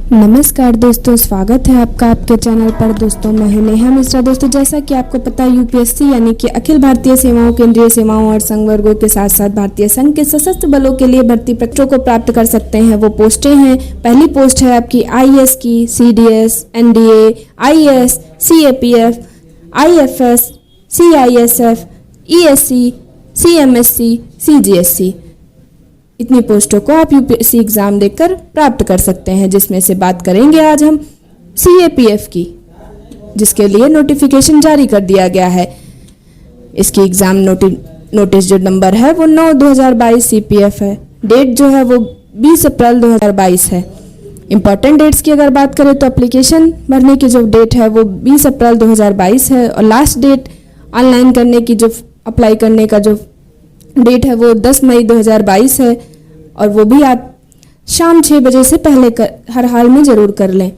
नमस्कार दोस्तों, स्वागत है आपका आपके चैनल पर। दोस्तों मैं हूं नेहा मिश्रा। दोस्तों जैसा कि आपको पता है, यूपीएससी यानी कि अखिल भारतीय सेवाओं, केंद्रीय सेवाओं और संघ वर्गों के साथ साथ भारतीय संघ के सशस्त्र बलों के लिए भर्ती पत्रों को प्राप्त कर सकते हैं। वो पोस्टें हैं, पहली पोस्ट है आपकी आईएएस की, CDS, NDA, IAS, CAPF, IFS, CISF, ESC, CMSC, CGSC. इतनी पोस्टों को आप यूपीएससी एग्जाम देकर प्राप्त कर सकते हैं, जिसमें से बात करेंगे आज हम सीएपीएफ की, जिसके लिए नोटिफिकेशन जारी कर दिया गया है। इसकी एग्जाम नोटिस जो नंबर है वो 9/2022 सीपीएफ है। डेट जो है वो 20 अप्रैल 2022 है। इंपॉर्टेंट डेट्स की अगर बात करें तो एप्लीकेशन भरने की जो डेट है वो 20 अप्रैल 2022 है और लास्ट डेट ऑनलाइन करने की, जो अप्लाई करने का जो डेट है वो 10 मई 2022 है। और वो भी आप शाम 6 बजे से पहले हर हाल में ज़रूर कर लें।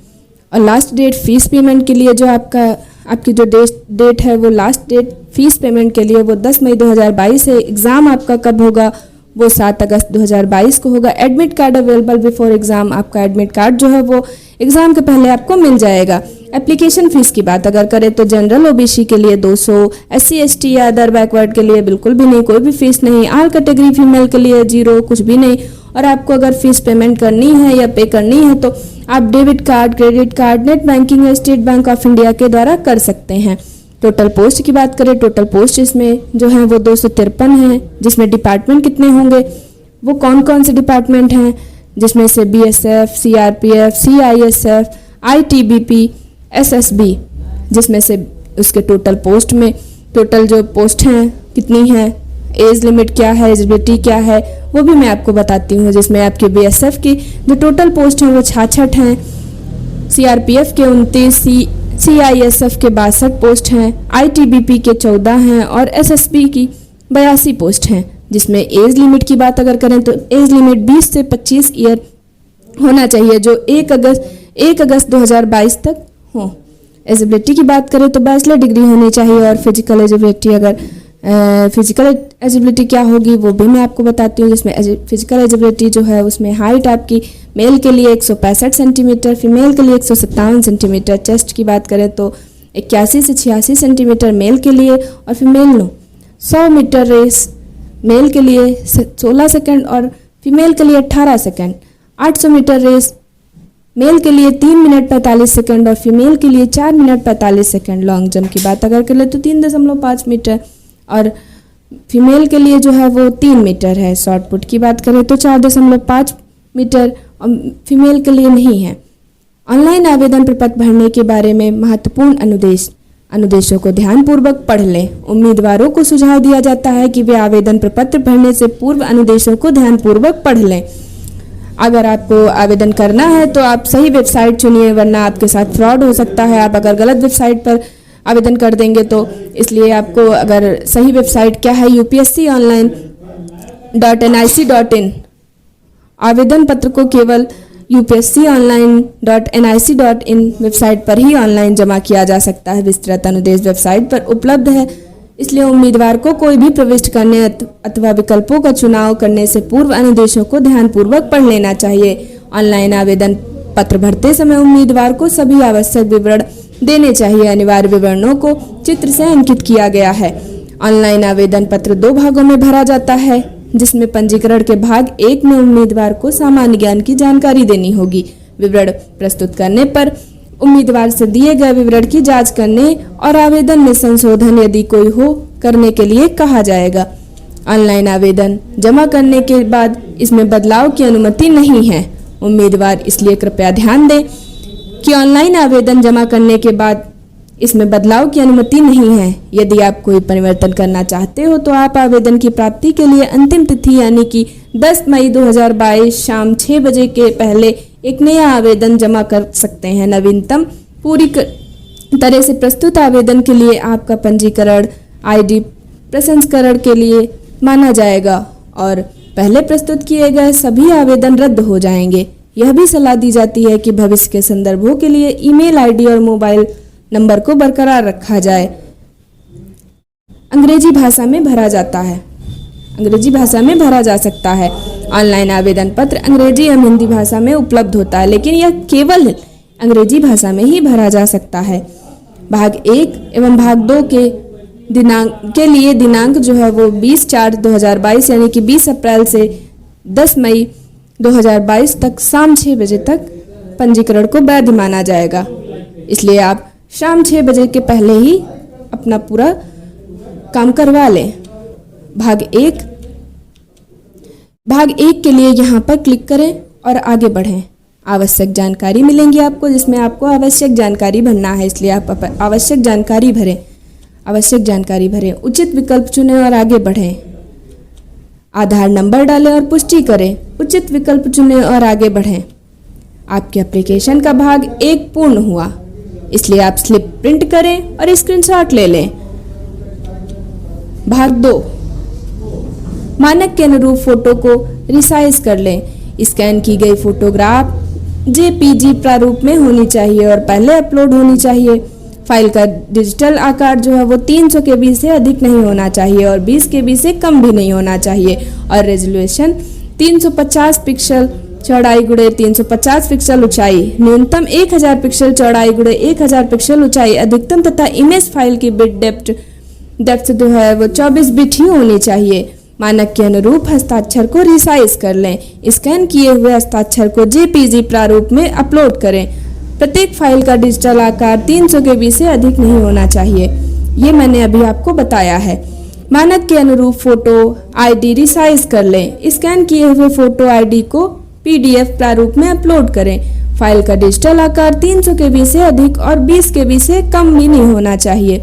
और लास्ट डेट फीस पेमेंट के लिए जो आपकी जो डेट है वो लास्ट डेट फीस पेमेंट के लिए वो 10 मई 2022 है। एग्ज़ाम आपका कब होगा वो 7 अगस्त 2022 को होगा। Admit card available before exam. आपका एडमिट कार्ड जो है वो एग्ज़ाम के पहले आपको मिल जाएगा। एप्लीकेशन फ़ीस की बात अगर करें तो जनरल ओबीसी के लिए 200, एससी एसटी या अदर बैकवर्ड के लिए बिल्कुल भी नहीं, कोई भी फीस नहीं। ऑल कैटेगरी फीमेल के लिए 0, कुछ भी नहीं। और आपको अगर फीस पेमेंट करनी है या पे करनी है तो आप debit card, credit card, net banking या स्टेट बैंक ऑफ इंडिया के द्वारा कर सकते हैं। टोटल पोस्ट की बात करें, टोटल पोस्ट इसमें जो है वो 253 हैं। जिसमें डिपार्टमेंट कितने होंगे, वो कौन कौन से डिपार्टमेंट हैं, जिसमें से BSF, CRPF, CISF, ITBP, SSB, जिसमें से उसके टोटल पोस्ट में टोटल जो पोस्ट हैं कितनी है, एज लिमिट क्या है, एलिजिबिलिटी क्या है, वो भी मैं आपको बताती हूँ। जिसमें आपके बीएसएफ की जो टोटल पोस्ट हैं वो 66 हैं, सीआरपीएफ के 29, सीआईएसएफ के 62 पोस्ट हैं, आईटीबीपी के 14 हैं और एसएसबी की 82 पोस्ट हैं। जिसमें एज लिमिट की बात अगर करें तो एज लिमिट 20 से 25 ईयर होना चाहिए, जो 1 अगस्त 2022 तक हो। एलिजिबिलिटी की बात करें तो बैचलर डिग्री होनी चाहिए। और फिजिकल एलिजिबिलिटी फिजिकल एलिजिबिलिटी क्या होगी वो भी मैं आपको बताती हूँ। जिसमें फिजिकल एलिजिबिलिटी जो है उसमें हाइट आपकी मेल के लिए 165 सेंटीमीटर, फीमेल के लिए 157 सेंटीमीटर। चेस्ट की बात करें तो 81 से 86 सेंटीमीटर मेल के लिए और फीमेल 100 मीटर रेस मेल के लिए 16 सेकंड और फीमेल के लिए 18 सेकंड। 800 मीटर रेस मेल के लिए 3 मिनट 45 सेकंड और फीमेल के लिए 4 मिनट 45 सेकंड। लॉन्ग जंप की बात अगर करें तो 3.5 मीटर और फीमेल के लिए जो है वो 3 मीटर है। शॉर्ट पुट की बात करें तो 4.5 मीटर और फीमेल के लिए नहीं है। ऑनलाइन आवेदन प्रपत्र भरने के बारे में महत्वपूर्ण अनुदेशों को ध्यानपूर्वक पढ़ लें। उम्मीदवारों को सुझाव दिया जाता है कि वे आवेदन प्रपत्र भरने से पूर्व अनुदेशों को ध्यानपूर्वक पढ़ लें। अगर आपको आवेदन करना है तो आप सही वेबसाइट चुनिए, वरना आपके साथ फ्रॉड हो सकता है। आप अगर गलत वेबसाइट पर आवेदन कर देंगे तो इसलिए आपको अगर सही वेबसाइट क्या है, upsconline.nic.in। आवेदन पत्र को केवल upsconline.nic.in वेबसाइट पर ही ऑनलाइन जमा किया जा सकता है। विस्तृत अनुदेश वेबसाइट पर उपलब्ध है, इसलिए उम्मीदवार को कोई भी प्रविष्ट करने अथवा विकल्पों का चुनाव करने से पूर्व अनुदेशों को ध्यानपूर्वक पढ़ लेना चाहिए। ऑनलाइन आवेदन पत्र भरते समय उम्मीदवार को सभी आवश्यक विवरण देने चाहिए। अनिवार्य विवरणों को चित्र से अंकित किया गया है। ऑनलाइन आवेदन पत्र 2 भागों में भरा जाता है, जिसमें पंजीकरण के भाग 1 में उम्मीदवार को सामान्य ज्ञान की जानकारी देनी होगी। विवरण प्रस्तुत करने पर उम्मीदवार से दिए गए विवरण की जांच करने और आवेदन में संशोधन यदि कोई हो करने के लिए कहा जाएगा। ऑनलाइन आवेदन जमा करने के बाद इसमें बदलाव की अनुमति नहीं है। उम्मीदवार इसलिए कृपया ध्यान दें कि ऑनलाइन आवेदन जमा करने के बाद इसमें बदलाव की अनुमति नहीं है। यदि आप कोई परिवर्तन करना चाहते हो तो आप आवेदन की प्राप्ति के लिए अंतिम तिथि यानी कि 10 मई 2022 शाम 6 बजे के पहले एक नया आवेदन जमा कर सकते हैं। नवीनतम पूरी तरह से प्रस्तुत आवेदन के लिए आपका पंजीकरण आईडी प्रसंस्करण के लिए माना जाएगा और पहले प्रस्तुत किए गए सभी आवेदन रद्द हो जाएंगे। यह भी सलाह दी जाती है कि भविष्य के संदर्भों के लिए ईमेल आईडी और मोबाइल नंबर को बरकरार रखा जाए। अंग्रेजी भाषा में भरा जाता है। अंग्रेजी भाषा में भरा जा सकता है। ऑनलाइन आवेदन पत्र अंग्रेजी एवं हिंदी भाषा में उपलब्ध होता है, लेकिन यह केवल अंग्रेजी भाषा में ही भरा जा सकता है। भाग 1 एवं भाग 2 के लिए दिनांक जो है वो 20/4/2022 यानी कि 20 अप्रैल से 10 मई 2022 तक शाम 6 बजे तक पंजीकरण को वैध माना जाएगा। इसलिए आप शाम 6 बजे के पहले ही अपना पूरा काम करवा लें। भाग 1 के लिए यहाँ पर क्लिक करें और आगे बढ़ें। आवश्यक जानकारी मिलेंगी आपको, जिसमें आपको आवश्यक जानकारी भरना है, इसलिए आप आवश्यक जानकारी भरें। उचित विकल्प चुनें और आगे बढ़ें। आधार नंबर डालें और पुष्टि करें। उचित विकल्प चुनें और आगे बढ़ें। आपके एप्लीकेशन का भाग 1 पूर्ण हुआ, इसलिए आप स्लिप प्रिंट करें और स्क्रीनशॉट ले लें। भाग 2, मानक के अनुरूप फोटो को रिसाइज कर लें। स्कैन की गई फोटोग्राफ जेपीजी प्रारूप में होनी चाहिए और पहले अपलोड होनी चाहिए। फाइल का डिजिटल आकार जो है वो 300 KB से अधिक नहीं होना चाहिए और 20 KB से कम भी नहीं होना चाहिए और रेजोल्यूशन 350 पिक्सल चौड़ाई गुणे 350 पिक्सल ऊंचाई, न्यूनतम 1000 पिक्सल चौड़ाई गुणे 1000 पिक्सल ऊंचाई अधिकतम तथा इमेज फाइल की बिट डेप्थ जो है वो 24 बिट ही होनी चाहिए। मानक के अनुरूप हस्ताक्षर को रिसाइज कर लें। स्कैन किए हुए हस्ताक्षर को जेपीजी प्रारूप में अपलोड करें। प्रत्येक फाइल का डिजिटल आकार 300 KB से अधिक नहीं होना चाहिए। ये मैंने अभी आपको बताया है। मानक के अनुरूप फोटो आईडी रिसाइज कर लें। स्कैन किए हुए फोटो आईडी को PDF प्रारूप में अपलोड करें। फाइल का डिजिटल आकार 300 KB से अधिक और 20 KB से कम भी नहीं होना चाहिए।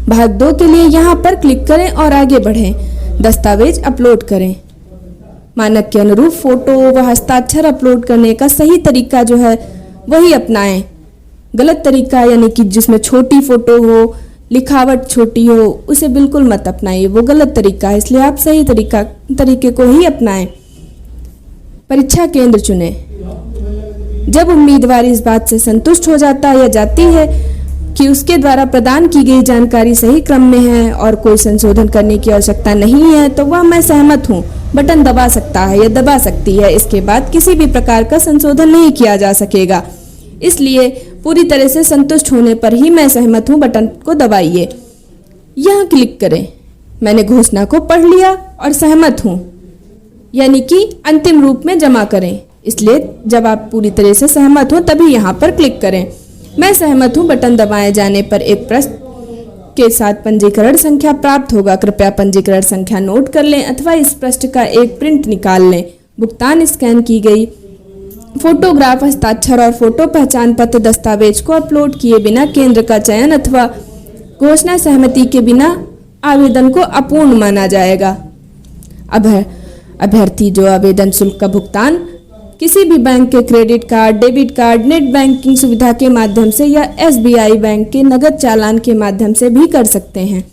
भाग 2 के लिए यहाँ पर क्लिक करें और आगे बढ़ें। दस्तावेज अपलोड करें। मानक के अनुरूप फोटो व हस्ताक्षर अपलोड करने का सही तरीका जो है वही अपनाएं। गलत तरीका यानी कि जिसमें छोटी फोटो हो, लिखावट छोटी हो, उसे बिल्कुल मत अपनाइए, वो गलत तरीका है, इसलिए आप सही तरीके को ही अपनाएं। परीक्षा केंद्र चुनें। जब उम्मीदवार इस बात से संतुष्ट हो जाता या जाती है कि उसके द्वारा प्रदान की गई जानकारी सही क्रम में है और कोई संशोधन करने की आवश्यकता नहीं है, तो वह मैं सहमत हूँ बटन दबा सकता है या दबा सकती है। इसके बाद किसी भी प्रकार का संशोधन नहीं किया जा सकेगा। इसलिए पूरी तरह से संतुष्ट होने पर ही मैं सहमत हूँ बटन को दबाइए। यहाँ क्लिक करें। मैंने घोषणा को पढ़ लिया और सहमत हूँ यानी कि अंतिम रूप में जमा करें। इसलिए जब आप पूरी तरह से सहमत हो तभी यहाँ पर क्लिक करें। मैं सहमत हूँ बटन दबाए जाने पर एक प्रश्न के साथ पंजीकरण संख्या प्राप्त होगा। कृपया पंजीकरण संख्या नोट कर लें अथवा इस पृष्ठ का एक प्रिंट निकाल लें। भुगतान स्कैन की गई फोटोग्राफ, हस्ताक्षर और फोटो पहचान पत्र दस्तावेज को अपलोड किए बिना केंद्र का चयन अथवा घोषणा सहमति के बिना आवेदन को अपूर्ण माना जाएगा। अभ्यर्थी जो आवेदन शुल्क का भुगतान किसी भी बैंक के credit card, debit card, net banking सुविधा के माध्यम से या SBI बैंक के नगद चालान के माध्यम से भी कर सकते हैं।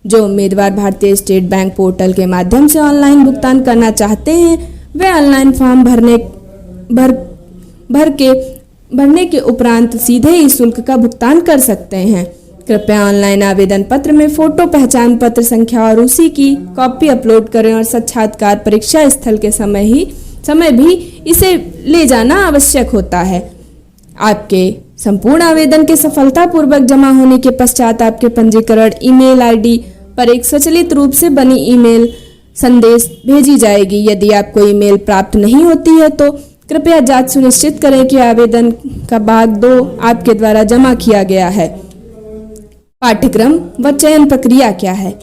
जो उम्मीदवार भारतीय स्टेट बैंक पोर्टल के माध्यम से ऑनलाइन भुगतान करना चाहते हैं वे ऑनलाइन फॉर्म भरने के उपरांत सीधे इस शुल्क का भुगतान कर सकते हैं। कृपया ऑनलाइन आवेदन पत्र में फोटो, पहचान पत्र संख्या और उसी की कॉपी अपलोड करें और साक्षात्कार परीक्षा स्थल के समय भी इसे ले जाना आवश्यक होता है। आपके संपूर्ण आवेदन के सफलतापूर्वक जमा होने के पश्चात आपके पंजीकरण ईमेल आईडी पर एक स्वचालित रूप से बनी ईमेल संदेश भेजी जाएगी। यदि आपको ईमेल प्राप्त नहीं होती है तो कृपया जांच सुनिश्चित करें कि आवेदन का भाग 2 आपके द्वारा जमा किया गया है। पाठ्यक्रम व चयन प्रक्रिया क्या है?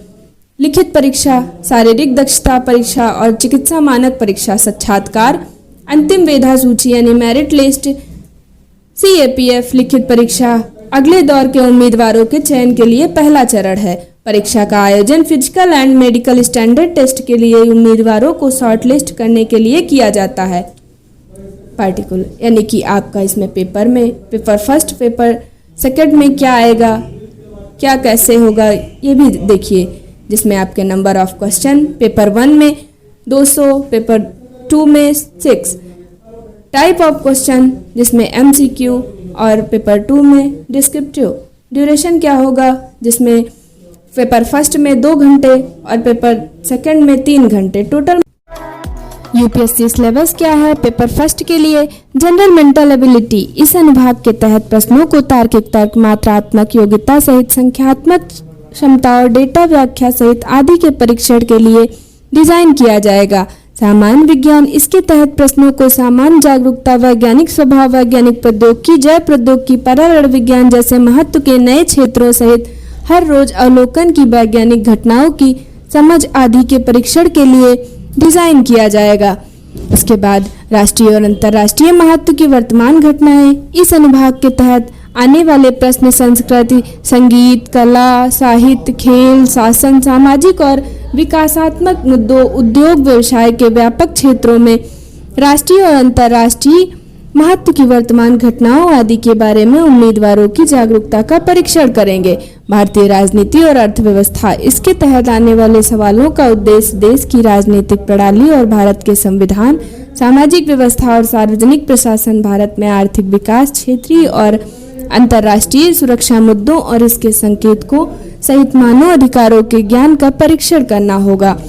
लिखित परीक्षा, शारीरिक दक्षता परीक्षा और चिकित्सा मानक परीक्षा, साक्षात्कार, अंतिम मेधा सूची यानी मेरिट लिस्ट, CAPF लिखित परीक्षा अगले दौर के उम्मीदवारों के चयन के लिए पहला चरण है। परीक्षा का आयोजन physical and medical standard test के लिए उम्मीदवारों को शॉर्टलिस्ट करने के लिए किया जाता है। पार्टिकुलर यानी कि आपका इसमें पेपर फर्स्ट, पेपर सेकंड में क्या आएगा, क्या कैसे होगा ये भी देखिए, जिसमें आपके नंबर ऑफ क्वेश्चन पेपर 1 में 200, पेपर 2 में 6, टाइप ऑफ क्वेश्चन जिसमें MCQ और पेपर 2 में डिस्क्रिप्टिव, ड्यूरेशन क्या होगा जिसमें पेपर फर्स्ट में 2 घंटे और पेपर सेकंड में 3 घंटे। टोटल यूपीएससी सिलेबस क्या है? पेपर फर्स्ट के लिए जनरल मेंटल एबिलिटी, इस अनुभाग के तहत प्रश्नों को तार्किक तर्क, मात्रात्मक योग्यता सहित संख्यात्मक क्षमता और डेटा व्याख्या सहित आदि के परीक्षण के लिए डिजाइन किया जाएगा। सामान्य विज्ञान, इसके तहत प्रश्नों को सामान्य जागरूकता, वैज्ञानिक स्वभाव, वैज्ञानिक प्रौद्योगिकी, जैव प्रौद्योगिकी, पर्यावरण विज्ञान जैसे महत्व के नए क्षेत्रों सहित हर रोज अवलोकन की वैज्ञानिक घटनाओं की समझ आदि के परीक्षण के लिए डिजाइन किया जाएगा। इसके बाद राष्ट्रीय और अंतर्राष्ट्रीय महत्व की वर्तमान घटनाएं, इस अनुभाग के तहत आने वाले प्रश्न संस्कृति, संगीत, कला, साहित्य, खेल, शासन, सामाजिक और विकासात्मक मुद्दों, उद्योग, व्यवसाय के व्यापक क्षेत्रों में राष्ट्रीय और अंतर्राष्ट्रीय महत्व की वर्तमान घटनाओं आदि के बारे में उम्मीदवारों की जागरूकता का परीक्षण करेंगे। भारतीय राजनीति और अर्थव्यवस्था, इसके तहत आने वाले सवालों का उद्देश्य देश की राजनीतिक प्रणाली और भारत के संविधान, सामाजिक व्यवस्था और सार्वजनिक प्रशासन, भारत में आर्थिक विकास, क्षेत्रीय और अंतर्राष्ट्रीय सुरक्षा मुद्दों और इसके संकेतकों सहित मानव अधिकारों के ज्ञान का परीक्षण करना होगा।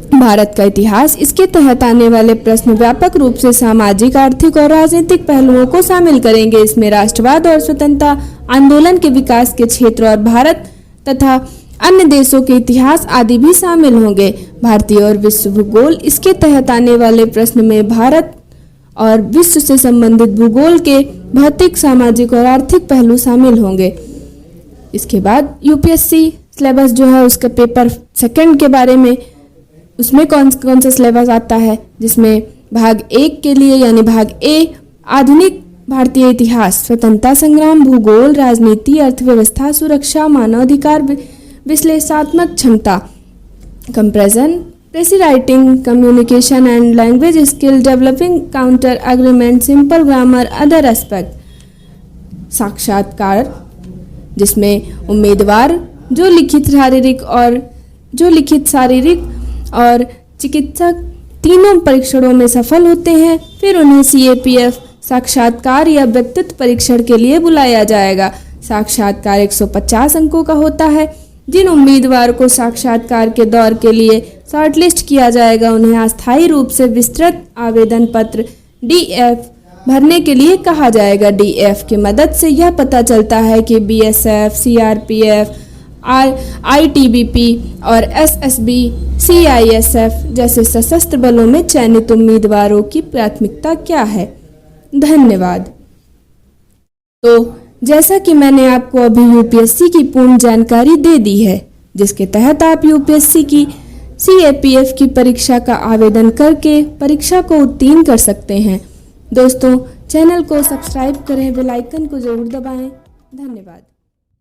भारत का इतिहास, इसके तहत आने वाले प्रश्न व्यापक रूप से सामाजिक, आर्थिक और राजनीतिक पहलुओं को शामिल करेंगे। इसमें राष्ट्रवाद और स्वतंत्रता आंदोलन के विकास के क्षेत्र और भारत तथा अन्य देशों के इतिहास आदि भी शामिल होंगे। भारतीय और विश्व भूगोल, इसके तहत आने वाले प्रश्न में भारत और विश्व से संबंधित भूगोल के भौतिक, सामाजिक और आर्थिक पहलू शामिल होंगे। इसके बाद यूपीएससी सिलेबस जो है उसका पेपर सेकंड के बारे में, उसमें कौन सा सिलेबस आता है, जिसमें भाग 1 के लिए यानी भाग ए आधुनिक भारतीय इतिहास, स्वतंत्रता संग्राम, भूगोल, राजनीति, अर्थव्यवस्था, सुरक्षा, मानवाधिकार, विश्लेषणात्मक क्षमता, comparison, प्रेसी writing, communication and language skill, developing counter agreement, simple grammar, other aspect, साक्षात्कार, जिसमें उम्मीदवार जो लिखित शारीरिक और चिकित्सक तीनों परीक्षणों में सफल होते हैं, फिर उन्हें सीएपीएफ साक्षात्कार या व्यक्तित्व परीक्षण के लिए बुलाया जाएगा। साक्षात्कार 150 अंकों का होता है। जिन उम्मीदवार को साक्षात्कार के दौर के लिए शॉर्टलिस्ट किया जाएगा उन्हें अस्थायी रूप से विस्तृत आवेदन पत्र डीएफ भरने के लिए कहा जाएगा। डीएफ की मदद से यह पता चलता है कि बीएसएफ, सीआरपीएफ, आईटीबीपी और एसएसबी, सीआईएसएफ जैसे सशस्त्र बलों में चयनित उम्मीदवारों की प्राथमिकता क्या है। धन्यवाद। तो जैसा कि मैंने आपको अभी यूपीएससी की पूर्ण जानकारी दे दी है, जिसके तहत आप यूपीएससी की सीएपीएफ की परीक्षा का आवेदन करके परीक्षा को उत्तीर्ण कर सकते हैं। दोस्तों, चैनल को सब्सक्राइब करें, बेल आइकन को जरूर दबाएं। धन्यवाद।